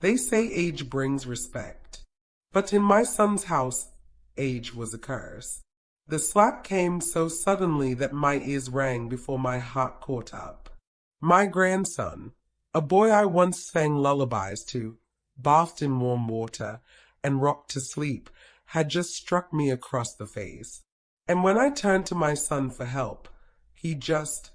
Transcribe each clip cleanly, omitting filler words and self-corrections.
They say age brings respect. But in my son's house, age was a curse. The slap came so suddenly that my ears rang before my heart caught up. My grandson, a boy I once sang lullabies to, bathed in warm water, and rocked to sleep, had just struck me across the face. And when I turned to my son for help, he just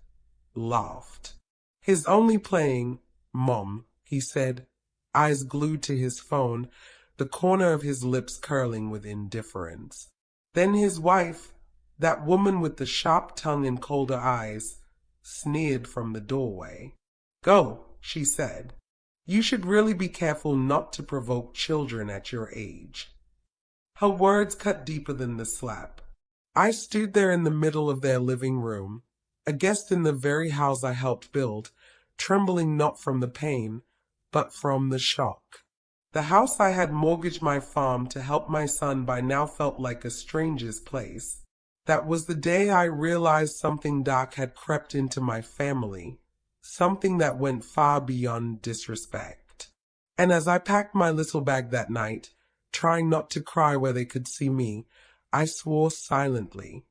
laughed. His only playing, "Mom," he said, eyes glued to his phone, the corner of his lips curling with indifference. Then his wife, that woman with the sharp tongue and colder eyes, sneered from the doorway. "Go," she said. "You should really be careful not to provoke children at your age." Her words cut deeper than the slap. I stood there in the middle of their living room, a guest in the very house I helped build, trembling not from the pain, but from the shock. The house I had mortgaged my farm to help my son buy now felt like a stranger's place. That was the day I realized something dark had crept into my family, something that went far beyond disrespect. And as I packed my little bag that night, trying not to cry where they could see me, I swore silently.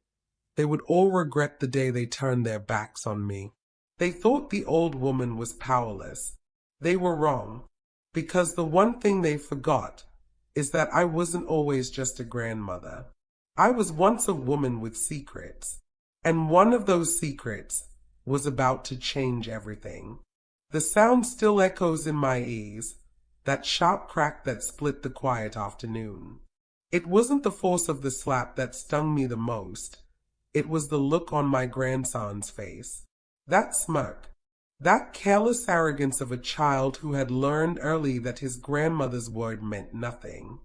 They would all regret the day they turned their backs on me. They thought the old woman was powerless. They were wrong, because the one thing they forgot is that I wasn't always just a grandmother. I was once a woman with secrets, and one of those secrets was about to change everything. The sound still echoes in my ears, that sharp crack that split the quiet afternoon. It wasn't the force of the slap that stung me the most. It was the look on my grandson's face. That smirk, that careless arrogance of a child who had learned early that his grandmother's word meant nothing.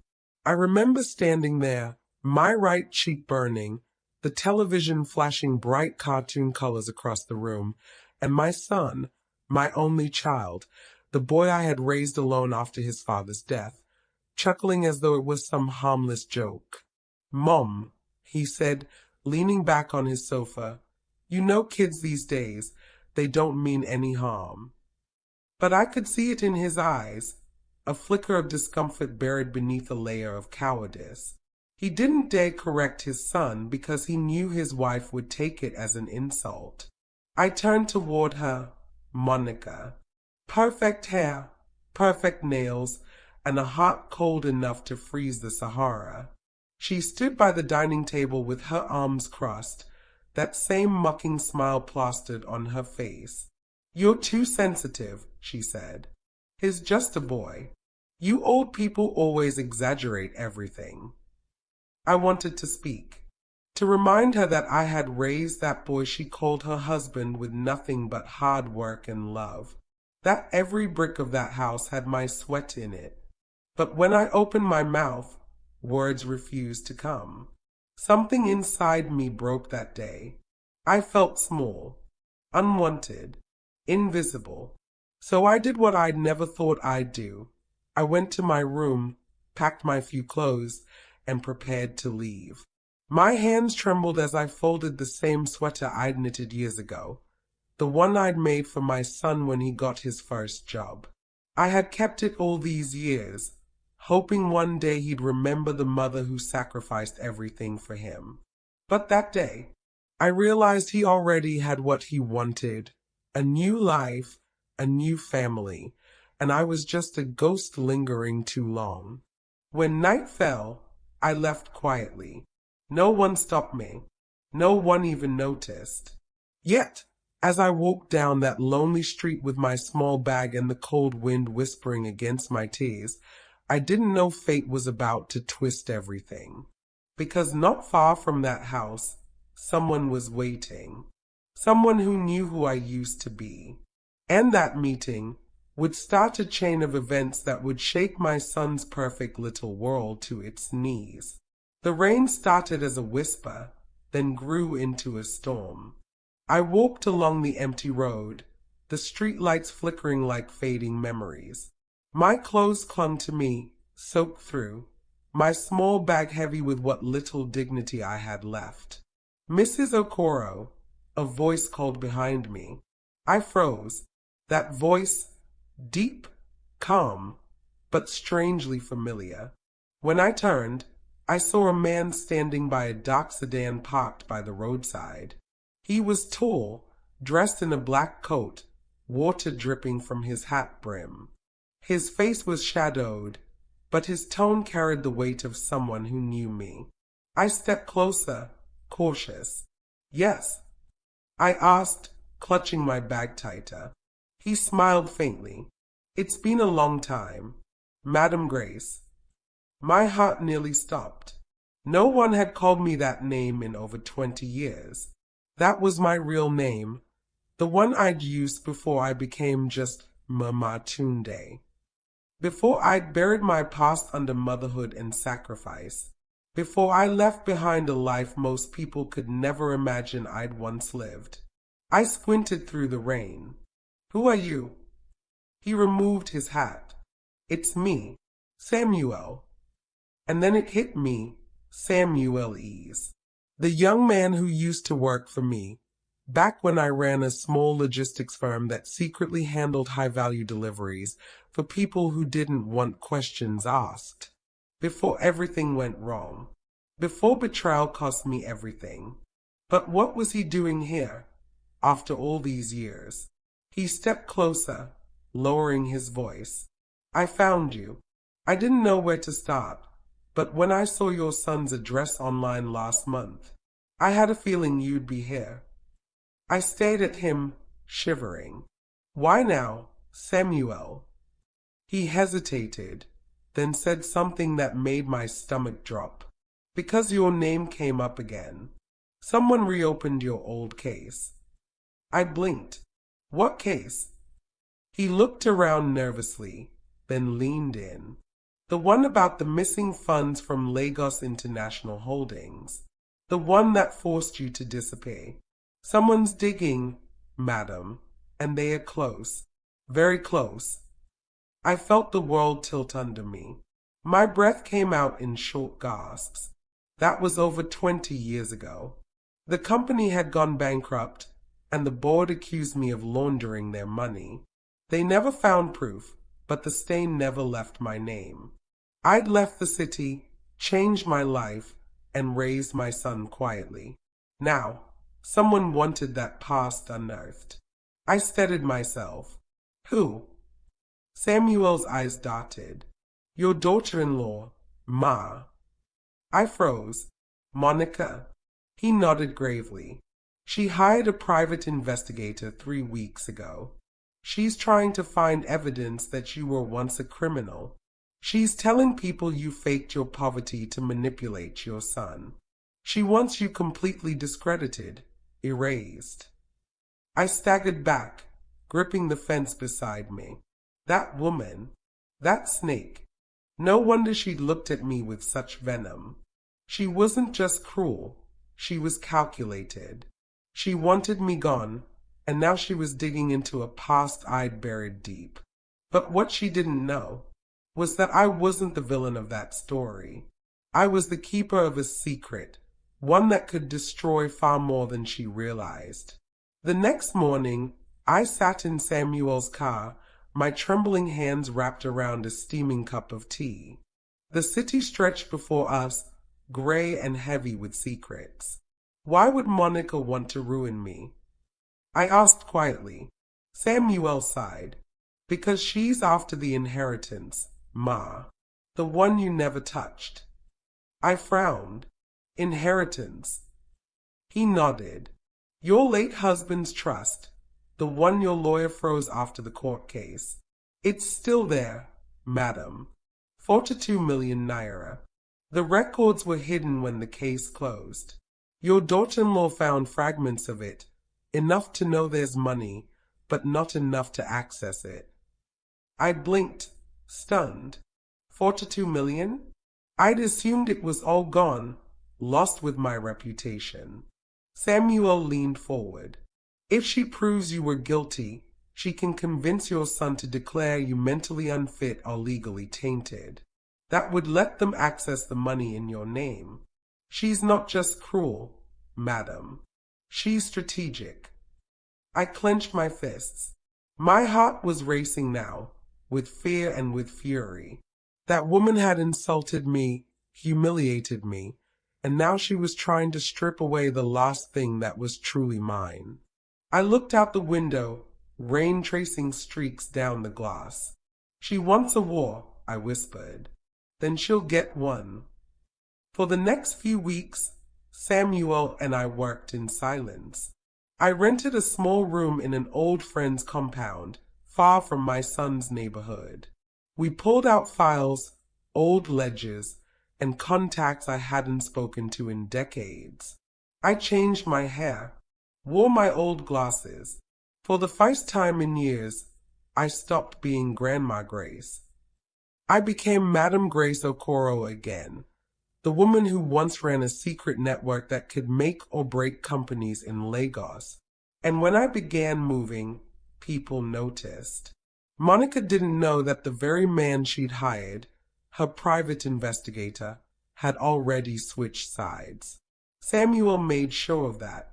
I remember standing there, my right cheek burning, the television flashing bright cartoon colors across the room, and my son, my only child, the boy I had raised alone after his father's death, chuckling as though it was some harmless joke. "Mom," he said, leaning back on his sofa, "you know kids these days, they don't mean any harm." But I could see it in his eyes, a flicker of discomfort buried beneath a layer of cowardice. He didn't dare correct his son because he knew his wife would take it as an insult. I turned toward her, Monica. Perfect hair, perfect nails, and a heart cold enough to freeze the Sahara. She stood by the dining table with her arms crossed, that same mocking smile plastered on her face. "You're too sensitive," she said. "He's just a boy. You old people always exaggerate everything." I wanted to speak, to remind her that I had raised that boy she called her husband with nothing but hard work and love, that every brick of that house had my sweat in it. But when I opened my mouth, words refused to come. Something inside me broke that day. I felt small, unwanted, invisible. So I did what I'd never thought I'd do. I went to my room, packed my few clothes, and prepared to leave. My hands trembled as I folded the same sweater I'd knitted years ago, the one I'd made for my son when he got his first job. I had kept it all these years, hoping one day he'd remember the mother who sacrificed everything for him. But that day, I realized he already had what he wanted, a new life, a new family, and I was just a ghost lingering too long. When night fell, I left quietly. No one stopped me. No one even noticed. Yet, as I walked down that lonely street with my small bag and the cold wind whispering against my tears, I didn't know fate was about to twist everything. Because not far from that house, someone was waiting. Someone who knew who I used to be. And that meeting would start a chain of events that would shake my son's perfect little world to its knees. The rain started as a whisper, then grew into a storm. I walked along the empty road, the streetlights flickering like fading memories. My clothes clung to me, soaked through, my small bag heavy with what little dignity I had left. "Mrs. Okoro," a voice called behind me. I froze. That voice, deep, calm, but strangely familiar. When I turned, I saw a man standing by a dark sedan parked by the roadside. He was tall, dressed in a black coat, water dripping from his hat brim. His face was shadowed, but his tone carried the weight of someone who knew me. I stepped closer, cautious. "Yes?" I asked, clutching my bag tighter. He smiled faintly. "It's been a long time, Madam Grace." My heart nearly stopped. No one had called me that name in over 20 years. That was my real name, the one I'd used before I became just Mama Tunde. Before I'd buried my past under motherhood and sacrifice. Before I left behind a life most people could never imagine I'd once lived. I squinted through the rain. "Who are you?" He removed his hat. "It's me, Samuel." And then it hit me, Samuel Ease. The young man who used to work for me, back when I ran a small logistics firm that secretly handled high-value deliveries for people who didn't want questions asked. Before everything went wrong. Before betrayal cost me everything. But what was he doing here, after all these years? He stepped closer, lowering his voice. "I found you. I didn't know where to start, but when I saw your son's address online last month, I had a feeling you'd be here." I stared at him, shivering. "Why now, Samuel?" He hesitated, then said something that made my stomach drop. "Because your name came up again. Someone reopened your old case." I blinked. "What case?" He looked around nervously, then leaned in. "The one about the missing funds from Lagos International Holdings. The one that forced you to disappear. Someone's digging, madam, and they are close. Very close." I felt the world tilt under me. My breath came out in short gasps. That was over 20 years ago. The company had gone bankrupt, and the board accused me of laundering their money. They never found proof, but the stain never left my name. I'd left the city, changed my life, and raised my son quietly. Now, someone wanted that past unearthed. I steadied myself. "Who?" Samuel's eyes darted. "Your daughter-in-law, Ma." I froze. "Monica?" He nodded gravely. "She hired a private investigator 3 weeks ago. She's trying to find evidence that you were once a criminal. She's telling people you faked your poverty to manipulate your son. She wants you completely discredited, erased." I staggered back, gripping the fence beside me. That woman, that snake. No wonder she looked at me with such venom. She wasn't just cruel, she was calculated. She wanted me gone, and now she was digging into a past I'd buried deep. But what she didn't know was that I wasn't the villain of that story. I was the keeper of a secret, one that could destroy far more than she realized. The next morning, I sat in Samuel's car, my trembling hands wrapped around a steaming cup of tea. The city stretched before us, gray and heavy with secrets. Why would Monica want to ruin me? I asked quietly. Samuel sighed. "Because she's after the inheritance, Ma. The one you never touched." I frowned. "Inheritance?" He nodded. "Your late husband's trust. The one your lawyer froze after the court case. It's still there, madam. 42 million naira. The records were hidden when the case closed. Your daughter-in-law found fragments of it, enough to know there's money, but not enough to access it." I blinked, stunned. 42 million? I'd assumed it was all gone, lost with my reputation. Samuel leaned forward. "If she proves you were guilty, she can convince your son to declare you mentally unfit or legally tainted. That would let them access the money in your name. She's not just cruel, madam. She's strategic." I clenched my fists. My heart was racing now. with fear and with fury. That woman had insulted me, humiliated me, and now she was trying to strip away the last thing that was truly mine. I looked out the window, rain tracing streaks down the glass. She wants a war, I whispered. Then she'll get one. For the next few weeks, Samuel and I worked in silence. I rented a small room in an old friend's compound, far from my son's neighborhood. We pulled out files, old ledgers, and contacts I hadn't spoken to in decades. I changed my hair, wore my old glasses. For the first time in years, I stopped being Grandma Grace. I became Madam Grace Okoro again, the woman who once ran a secret network that could make or break companies in Lagos. And when I began moving, people noticed. Monica didn't know that the very man she'd hired, her private investigator, had already switched sides. Samuel made sure of that.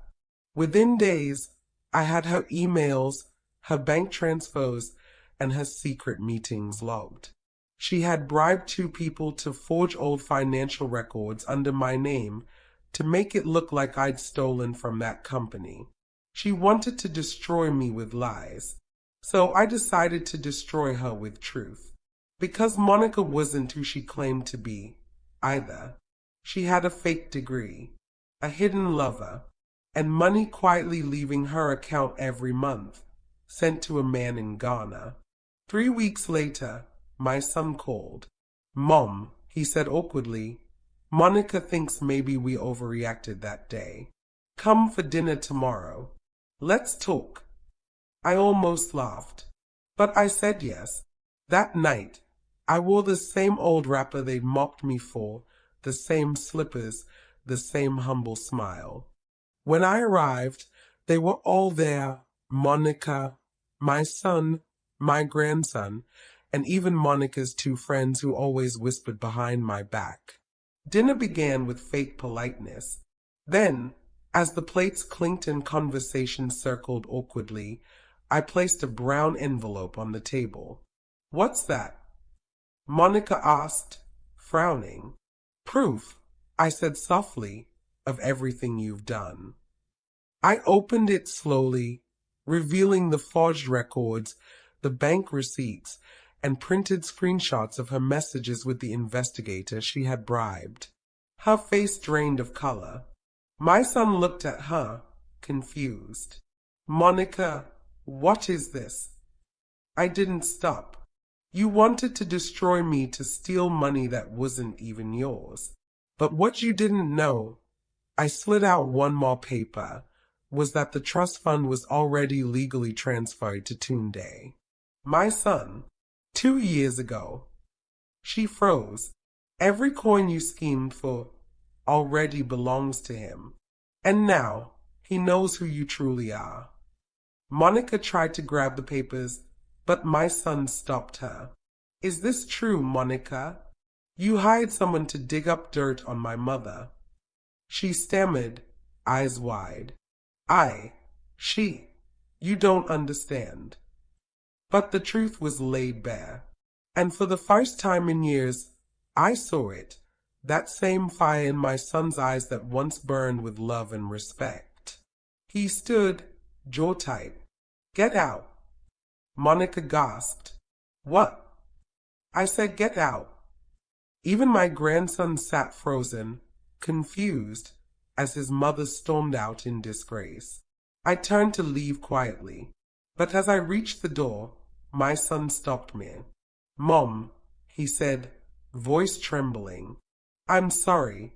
Within days, I had her emails, her bank transfers, and her secret meetings logged. She had bribed two people to forge old financial records under my name to make it look like I'd stolen from that company. She wanted to destroy me with lies, so I decided to destroy her with truth. Because Monica wasn't who she claimed to be, either. She had a fake degree, a hidden lover, and money quietly leaving her account every month, sent to a man in Ghana. 3 weeks later, my son called. "Mom," he said awkwardly, "Monica thinks maybe we overreacted that day. Come for dinner tomorrow. Let's talk." I almost laughed, but I said yes. That night, I wore the same old wrapper they'd mocked me for, the same slippers, the same humble smile. When I arrived, they were all there, Monica, my son, my grandson, and even Monica's two friends who always whispered behind my back. Dinner began with fake politeness. Then, as the plates clinked and conversation circled awkwardly, I placed a brown envelope on the table. "What's that?" Monica asked, frowning. "Proof," I said softly, "of everything you've done." I opened it slowly, revealing the forged records, the bank receipts, and printed screenshots of her messages with the investigator she had bribed. Her face drained of color. My son looked at her, confused. "Monica, what is this?" I didn't stop. "You wanted to destroy me to steal money that wasn't even yours. But what you didn't know," I slid out one more paper, "was that the trust fund was already legally transferred to Tunde. My son, 2 years ago." She froze. "Every coin you schemed for already belongs to him. And now he knows who you truly are." Monica tried to grab the papers, but my son stopped her. "Is this true, Monica? You hired someone to dig up dirt on my mother." She stammered, eyes wide. She, you don't understand." But the truth was laid bare. And for the first time in years, I saw it, that same fire in my son's eyes that once burned with love and respect. He stood, jaw tight. "Get out." Monica gasped. "What?" I said, "Get out." Even my grandson sat frozen, confused, as his mother stormed out in disgrace. I turned to leave quietly, but as I reached the door, my son stopped me. "Mom," he said, voice trembling, "I'm sorry."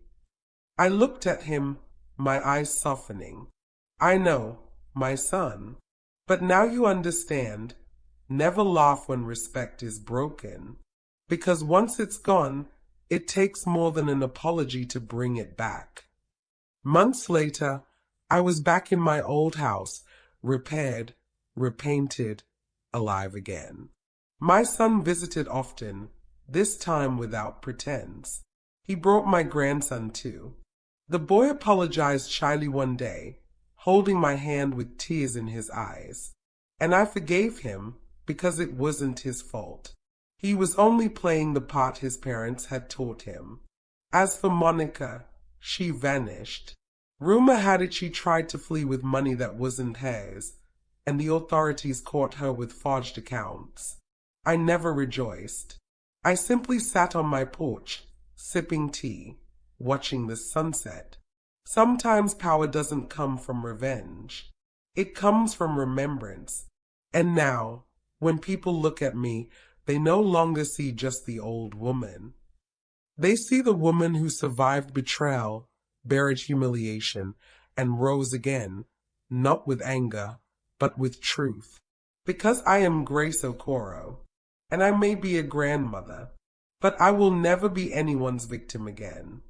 I looked at him, my eyes softening. "I know, my son. But now you understand. Never laugh when respect is broken. Because once it's gone, it takes more than an apology to bring it back." Months later, I was back in my old house, repaired, repainted, alive again. My son visited often, this time without pretense. He brought my grandson too. The boy apologized shyly one day, holding my hand with tears in his eyes. And I forgave him, because it wasn't his fault. He was only playing the part his parents had taught him. As for Monica, she vanished. Rumor had it she tried to flee with money that wasn't hers, and the authorities caught her with forged accounts. I never rejoiced. I simply sat on my porch, sipping tea, watching the sunset. Sometimes power doesn't come from revenge. It comes from remembrance. And now, when people look at me, they no longer see just the old woman. They see the woman who survived betrayal, buried humiliation, and rose again, not with anger, but with truth. Because I am Grace Okoro, and I may be a grandmother, but I will never be anyone's victim again.